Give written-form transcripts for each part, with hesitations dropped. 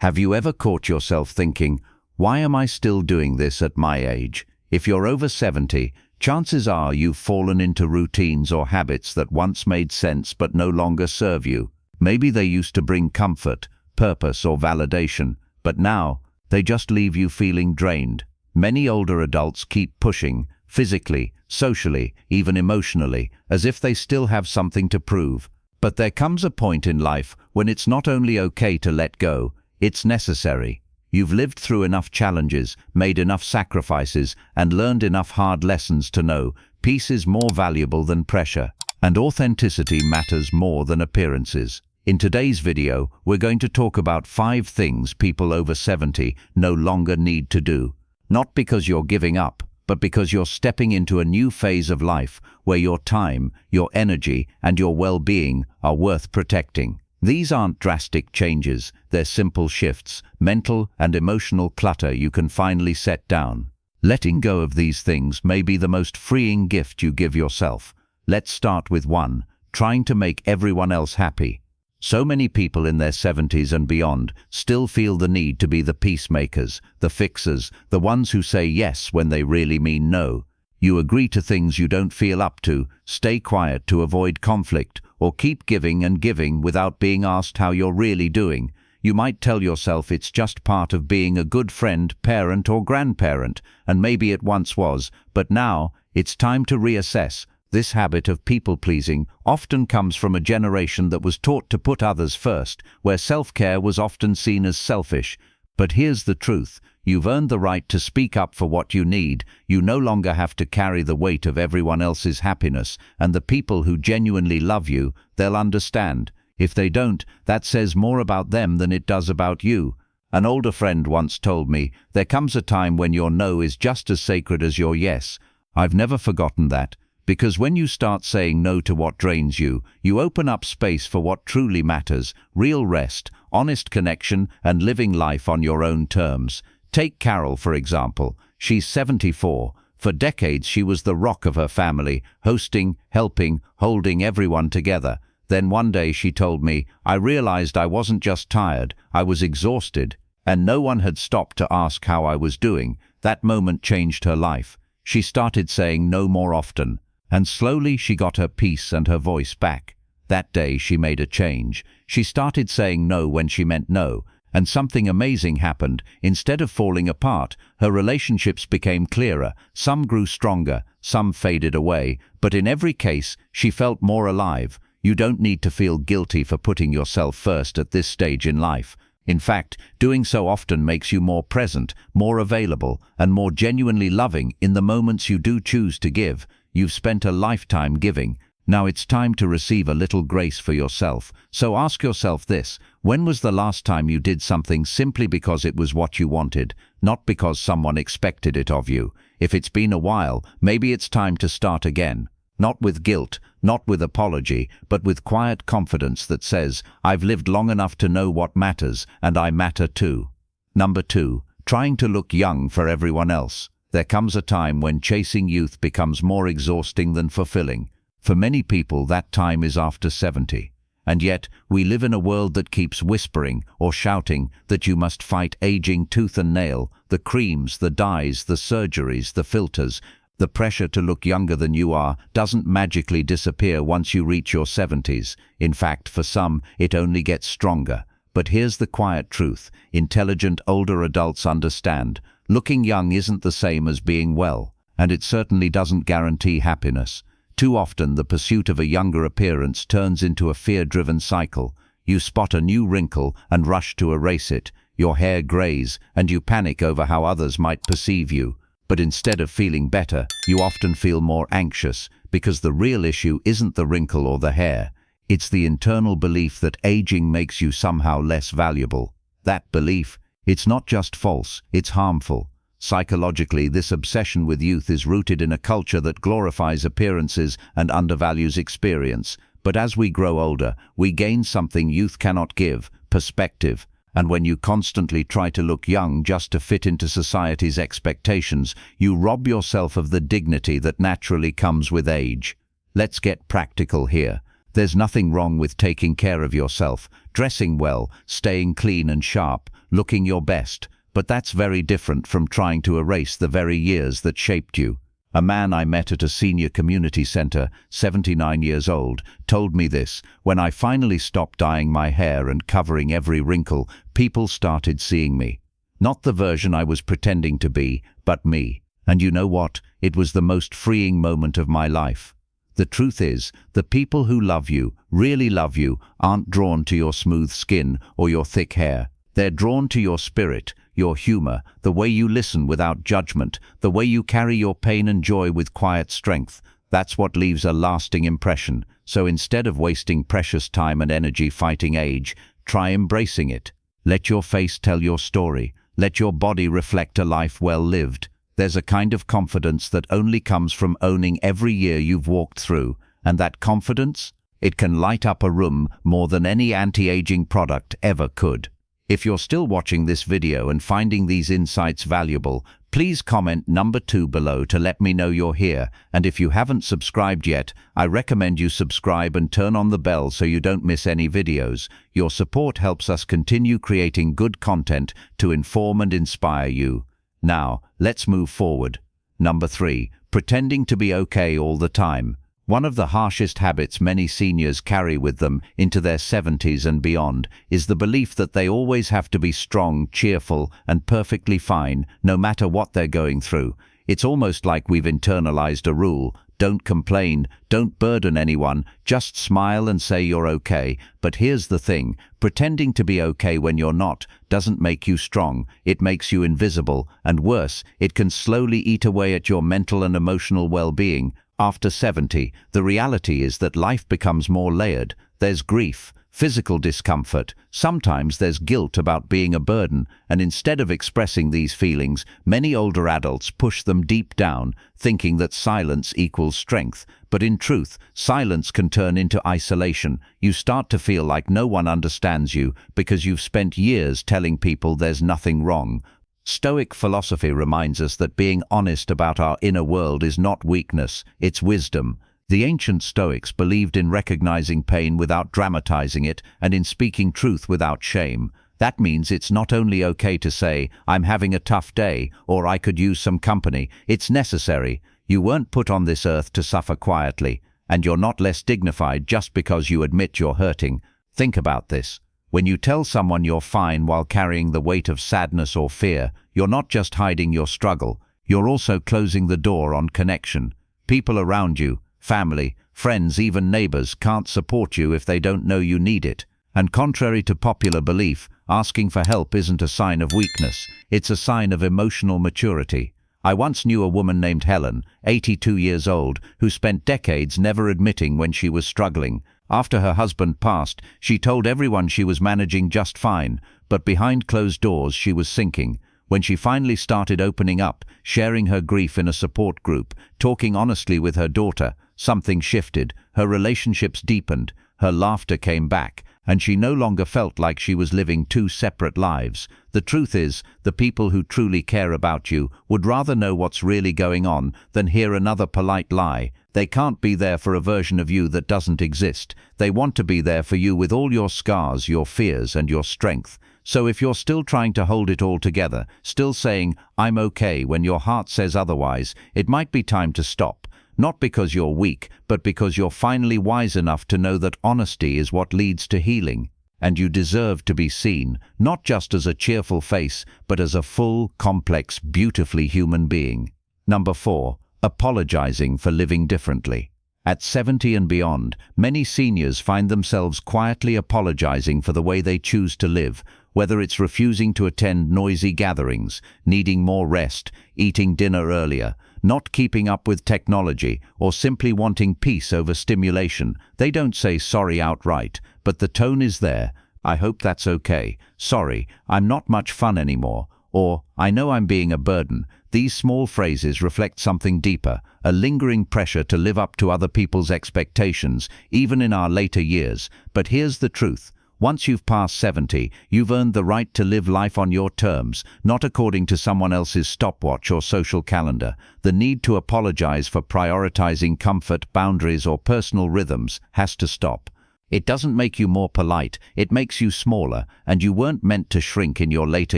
Have you ever caught yourself thinking, why am I still doing this at my age? If you're over 70, chances are you've fallen into routines or habits that once made sense but no longer serve you. Maybe they used to bring comfort, purpose, or validation, but now they just leave you feeling drained. Many older adults keep pushing, physically, socially, even emotionally, as if they still have something to prove. But there comes a point in life when it's not only okay to let go, it's necessary. You've lived through enough challenges, made enough sacrifices, and learned enough hard lessons to know peace is more valuable than pressure, and authenticity matters more than appearances. In today's video, we're going to talk about 5 things people over 70 no longer need to do. Not because you're giving up, but because you're stepping into a new phase of life where your time, your energy, and your well-being are worth protecting. These aren't drastic changes, they're simple shifts, mental and emotional clutter you can finally set down. Letting go of these things may be the most freeing gift you give yourself. Let's start with 1, trying to make everyone else happy. So many people in their 70s and beyond still feel the need to be the peacemakers, the fixers, the ones who say yes when they really mean no. You agree to things you don't feel up to, stay quiet to avoid conflict, or keep giving and giving without being asked how you're really doing. You might tell yourself it's just part of being a good friend, parent, or grandparent, and maybe it once was, but now it's time to reassess. This habit of people-pleasing often comes from a generation that was taught to put others first, where self-care was often seen as selfish. But here's the truth. You've earned the right to speak up for what you need. You no longer have to carry the weight of everyone else's happiness, and the people who genuinely love you, they'll understand. If they don't, that says more about them than it does about you. An older friend once told me, there comes a time when your no is just as sacred as your yes. I've never forgotten that. Because when you start saying no to what drains you, you open up space for what truly matters: real rest, honest connection, and living life on your own terms. Take Carol, for example. She's 74. For decades she was the rock of her family, hosting, helping, holding everyone together. Then one day she told me, I realized I wasn't just tired, I was exhausted, and no one had stopped to ask how I was doing. That moment changed her life. She started saying no more often. And slowly she got her peace and her voice back. That day she made a change. She started saying no when she meant no, and something amazing happened. Instead of falling apart, her relationships became clearer. Some grew stronger, some faded away, but in every case, she felt more alive. You don't need to feel guilty for putting yourself first at this stage in life. In fact, doing so often makes you more present, more available, and more genuinely loving in the moments you do choose to give. You've spent a lifetime giving. Now it's time to receive a little grace for yourself. So ask yourself this: when was the last time you did something simply because it was what you wanted, not because someone expected it of you? If it's been a while, maybe it's time to start again. Not with guilt, not with apology, but with quiet confidence that says, I've lived long enough to know what matters, and I matter too. Number 2, trying to look young for everyone else. There comes a time when chasing youth becomes more exhausting than fulfilling. For many people, that time is after 70. And yet, we live in a world that keeps whispering or shouting that you must fight aging tooth and nail. The creams, the dyes, the surgeries, the filters. The pressure to look younger than you are doesn't magically disappear once you reach your 70s. In fact, for some, it only gets stronger. But here's the quiet truth. Intelligent older adults understand. Looking young isn't the same as being well, and it certainly doesn't guarantee happiness. Too often, the pursuit of a younger appearance turns into a fear-driven cycle. You spot a new wrinkle and rush to erase it. Your hair grays, and you panic over how others might perceive you. But instead of feeling better, you often feel more anxious, because the real issue isn't the wrinkle or the hair. It's the internal belief that aging makes you somehow less valuable. That belief, it's not just false, it's harmful. Psychologically, this obsession with youth is rooted in a culture that glorifies appearances and undervalues experience. But as we grow older, we gain something youth cannot give: perspective. And when you constantly try to look young just to fit into society's expectations, you rob yourself of the dignity that naturally comes with age. Let's get practical here. There's nothing wrong with taking care of yourself, dressing well, staying clean and sharp. looking your best, but that's very different from trying to erase the very years that shaped you. A man I met at a senior community center, 79 years old, told me this: when I finally stopped dyeing my hair and covering every wrinkle, people started seeing me. Not the version I was pretending to be, but me. And you know what? It was the most freeing moment of my life. The truth is, the people who love you, really love you, aren't drawn to your smooth skin or your thick hair. They're drawn to your spirit, your humor, the way you listen without judgment, the way you carry your pain and joy with quiet strength. That's what leaves a lasting impression. So instead of wasting precious time and energy fighting age, try embracing it. Let your face tell your story. Let your body reflect a life well lived. There's a kind of confidence that only comes from owning every year you've walked through, and that confidence, it can light up a room more than any anti-aging product ever could. If you're still watching this video and finding these insights valuable, please comment number 2 below to let me know you're here. And if you haven't subscribed yet, I recommend you subscribe and turn on the bell so you don't miss any videos. Your support helps us continue creating good content to inform and inspire you. Now, let's move forward. Number 3, pretending to be okay all the time. One of the harshest habits many seniors carry with them into their 70s and beyond is the belief that they always have to be strong, cheerful, and perfectly fine, no matter what they're going through. It's almost like we've internalized a rule: don't complain, don't burden anyone, just smile and say you're okay. But here's the thing: pretending to be okay when you're not doesn't make you strong, it makes you invisible, and worse, it can slowly eat away at your mental and emotional well-being. After 70, the reality is that life becomes more layered. There's grief, physical discomfort, sometimes there's guilt about being a burden, and instead of expressing these feelings, many older adults push them deep down, thinking that silence equals strength. But in truth, silence can turn into isolation. You start to feel like no one understands you because you've spent years telling people there's nothing wrong. Stoic philosophy reminds us that being honest about our inner world is not weakness, it's wisdom. The ancient Stoics believed in recognizing pain without dramatizing it and in speaking truth without shame. That means it's not only okay to say, "I'm having a tough day," or "I could use some company." It's necessary. You weren't put on this earth to suffer quietly, and you're not less dignified just because you admit you're hurting. Think about this. When you tell someone you're fine while carrying the weight of sadness or fear, you're not just hiding your struggle, you're also closing the door on connection. People around you, family, friends, even neighbors, can't support you if they don't know you need it. And contrary to popular belief, asking for help isn't a sign of weakness, it's a sign of emotional maturity. I once knew a woman named Helen, 82 years old, who spent decades never admitting when she was struggling. After her husband passed, she told everyone she was managing just fine, but behind closed doors she was sinking. When she finally started opening up, sharing her grief in a support group, talking honestly with her daughter, something shifted. Her relationships deepened, her laughter came back, and she no longer felt like she was living 2 separate lives. The truth is, the people who truly care about you would rather know what's really going on than hear another polite lie. They can't be there for a version of you that doesn't exist. They want to be there for you with all your scars, your fears, and your strength. So if you're still trying to hold it all together, still saying, "I'm okay," when your heart says otherwise, it might be time to stop. Not because you're weak, but because you're finally wise enough to know that honesty is what leads to healing. And you deserve to be seen, not just as a cheerful face, but as a full, complex, beautifully human being. Number 4. Apologizing for living differently. At 70 and beyond, many seniors find themselves quietly apologizing for the way they choose to live, whether it's refusing to attend noisy gatherings, needing more rest, eating dinner earlier, not keeping up with technology, or simply wanting peace over stimulation. They don't say sorry outright, but the tone is there. "I hope that's okay," "Sorry, I'm not much fun anymore," or "I know I'm being a burden." These small phrases reflect something deeper, a lingering pressure to live up to other people's expectations, even in our later years. But here's the truth. Once you've passed 70, you've earned the right to live life on your terms, not according to someone else's stopwatch or social calendar. The need to apologize for prioritizing comfort, boundaries, or personal rhythms has to stop. It doesn't make you more polite, it makes you smaller, and you weren't meant to shrink in your later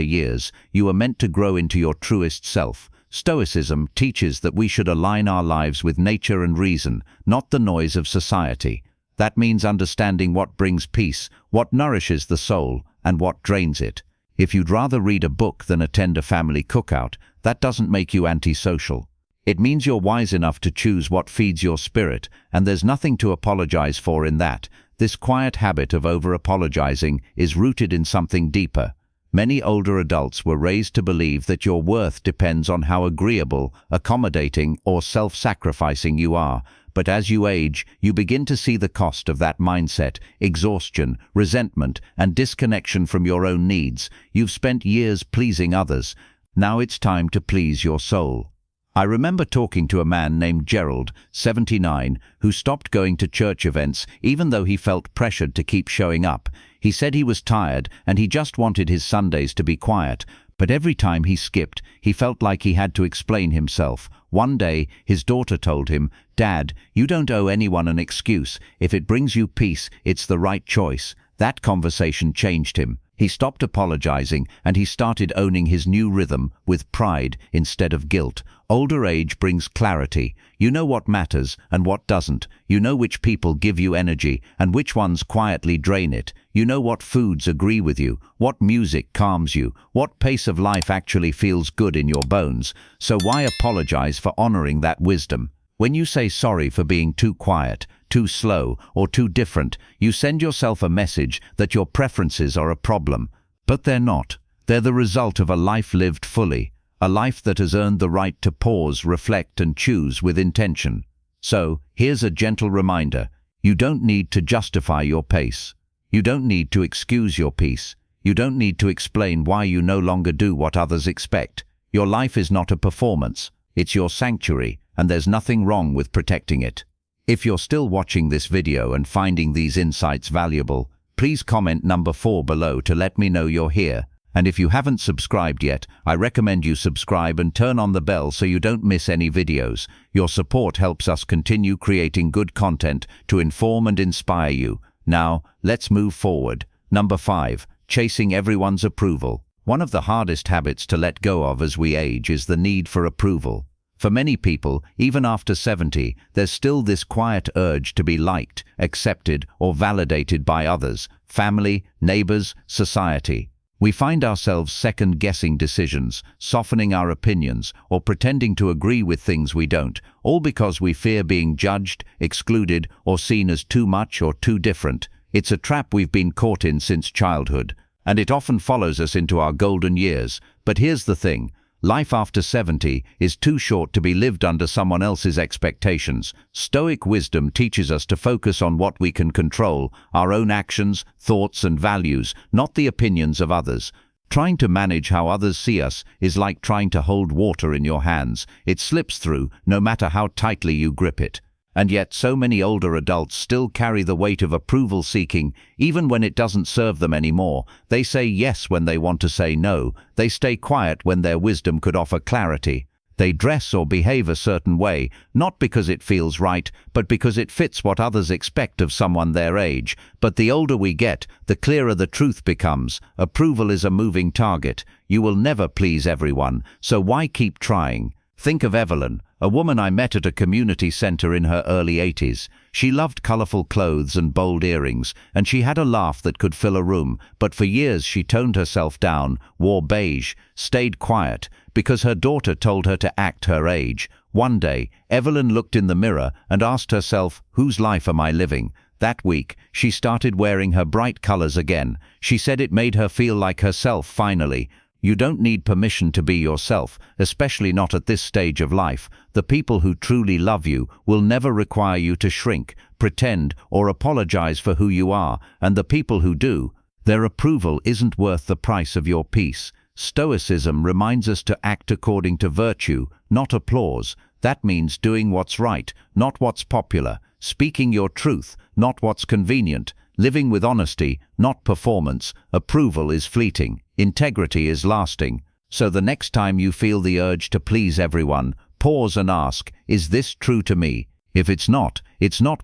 years, you were meant to grow into your truest self. Stoicism teaches that we should align our lives with nature and reason, not the noise of society. That means understanding what brings peace, what nourishes the soul, and what drains it. If you'd rather read a book than attend a family cookout, that doesn't make you antisocial. It means you're wise enough to choose what feeds your spirit, and there's nothing to apologize for in that. This quiet habit of over-apologizing is rooted in something deeper. Many older adults were raised to believe that your worth depends on how agreeable, accommodating, or self-sacrificing you are. But as you age, you begin to see the cost of that mindset: exhaustion, resentment, and disconnection from your own needs. You've spent years pleasing others. Now it's time to please your soul. I remember talking to a man named Gerald, 79, who stopped going to church events even though he felt pressured to keep showing up. He said he was tired and he just wanted his Sundays to be quiet, but every time he skipped, he felt like he had to explain himself. One day, his daughter told him, "Dad, you don't owe anyone an excuse. If it brings you peace, it's the right choice." That conversation changed him. He stopped apologizing and he started owning his new rhythm with pride instead of guilt. Older age brings clarity. You know what matters and what doesn't. You know which people give you energy and which ones quietly drain it. You know what foods agree with you, what music calms you, what pace of life actually feels good in your bones. So why apologize for honoring that wisdom? When you say sorry for being too quiet, too slow, or too different, you send yourself a message that your preferences are a problem. But they're not. They're the result of a life lived fully, a life that has earned the right to pause, reflect, and choose with intention. So, here's a gentle reminder. You don't need to justify your pace. You don't need to excuse your peace. You don't need to explain why you no longer do what others expect. Your life is not a performance. It's your sanctuary, and there's nothing wrong with protecting it. If you're still watching this video and finding these insights valuable, please comment number 4 below to let me know you're here. And if you haven't subscribed yet, I recommend you subscribe and turn on the bell so you don't miss any videos. Your support helps us continue creating good content to inform and inspire you. Now, let's move forward. Number 5, chasing everyone's approval. One of the hardest habits to let go of as we age is the need for approval. For many people, even after 70, there's still this quiet urge to be liked, accepted, or validated by others, family, neighbors, society. We find ourselves second-guessing decisions, softening our opinions, or pretending to agree with things we don't, all because we fear being judged, excluded, or seen as too much or too different. It's a trap we've been caught in since childhood, and it often follows us into our golden years. But here's the thing. Life after 70 is too short to be lived under someone else's expectations. Stoic wisdom teaches us to focus on what we can control, our own actions, thoughts, and values, not the opinions of others. Trying to manage how others see us is like trying to hold water in your hands. It slips through, no matter how tightly you grip it. And yet so many older adults still carry the weight of approval seeking, even when it doesn't serve them anymore. They say yes when they want to say no. They stay quiet when their wisdom could offer clarity. They dress or behave a certain way, not because it feels right, but because it fits what others expect of someone their age. But the older we get, the clearer the truth becomes. Approval is a moving target. You will never please everyone, so why keep trying? Think of Evelyn, a woman I met at a community center in her early 80s. She loved colorful clothes and bold earrings, and she had a laugh that could fill a room. But for years she toned herself down, wore beige, stayed quiet, because her daughter told her to act her age. One day, Evelyn looked in the mirror and asked herself, "Whose life am I living?" That week, she started wearing her bright colors again. She said it made her feel like herself finally. You don't need permission to be yourself, especially not at this stage of life. The people who truly love you will never require you to shrink, pretend, or apologize for who you are, and the people who do, their approval isn't worth the price of your peace. Stoicism reminds us to act according to virtue, not applause. That means doing what's right, not what's popular, speaking your truth, not what's convenient, living with honesty, not performance. Approval is fleeting. Integrity is lasting. So the next time you feel the urge to please everyone, pause and ask, is this true to me? If it's not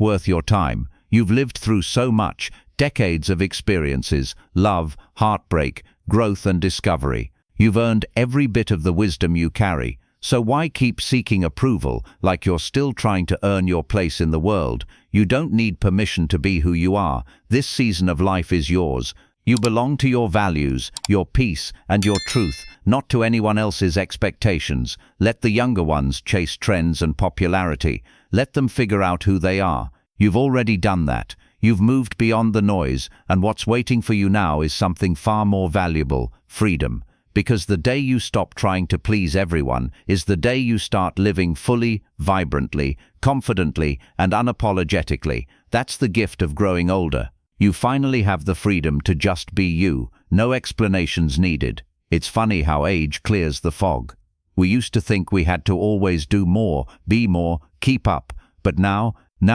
worth your time. You've lived through so much, decades of experiences, love, heartbreak, growth and discovery. You've earned every bit of the wisdom you carry. So why keep seeking approval like you're still trying to earn your place in the world? You don't need permission to be who you are. This season of life is yours. You belong to your values, your peace, and your truth, not to anyone else's expectations. Let the younger ones chase trends and popularity. Let them figure out who they are. You've already done that. You've moved beyond the noise, and what's waiting for you now is something far more valuable: freedom. Because the day you stop trying to please everyone is the day you start living fully, vibrantly, confidently, and unapologetically. That's the gift of growing older. You finally have the freedom to just be you, no explanations needed. It's funny how age clears the fog. We used to think we had to always do more, be more, keep up. But now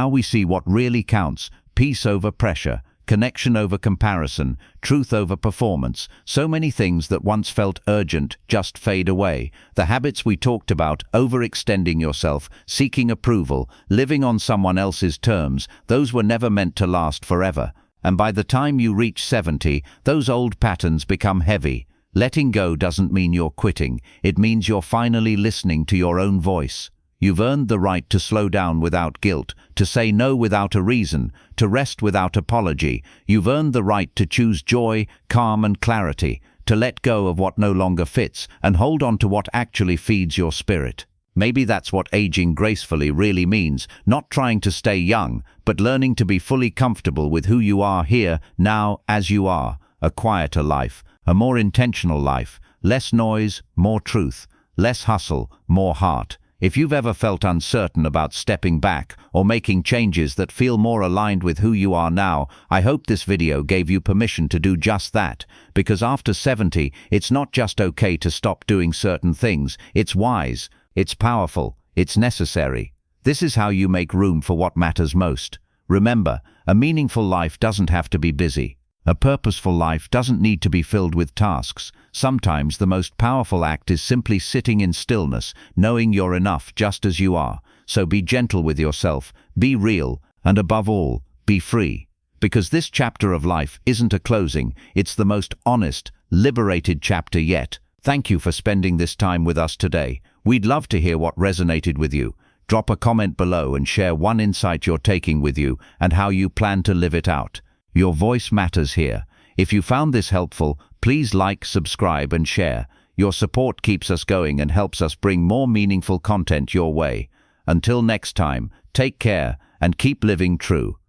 we see what really counts: peace over pressure, connection over comparison, truth over performance. So many things that once felt urgent just fade away. The habits we talked about, overextending yourself, seeking approval, living on someone else's terms, those were never meant to last forever. And by the time you reach 70, those old patterns become heavy. Letting go doesn't mean you're quitting. It means you're finally listening to your own voice. You've earned the right to slow down without guilt, to say no without a reason, to rest without apology. You've earned the right to choose joy, calm and clarity, to let go of what no longer fits and hold on to what actually feeds your spirit. Maybe that's what aging gracefully really means: not trying to stay young, but learning to be fully comfortable with who you are here, now, as you are. A quieter life, a more intentional life, less noise, more truth, less hustle, more heart. If you've ever felt uncertain about stepping back or making changes that feel more aligned with who you are now, I hope this video gave you permission to do just that. Because after 70, it's not just okay to stop doing certain things. It's wise, it's powerful, it's necessary. This is how you make room for what matters most. Remember, a meaningful life doesn't have to be busy. A purposeful life doesn't need to be filled with tasks. Sometimes the most powerful act is simply sitting in stillness, knowing you're enough just as you are. So be gentle with yourself, be real, and above all, be free. Because this chapter of life isn't a closing, it's the most honest, liberated chapter yet. Thank you for spending this time with us today. We'd love to hear what resonated with you. Drop a comment below and share one insight you're taking with you and how you plan to live it out. Your voice matters here. If you found this helpful, please like, subscribe, and share. Your support keeps us going and helps us bring more meaningful content your way. Until next time, take care and keep living true.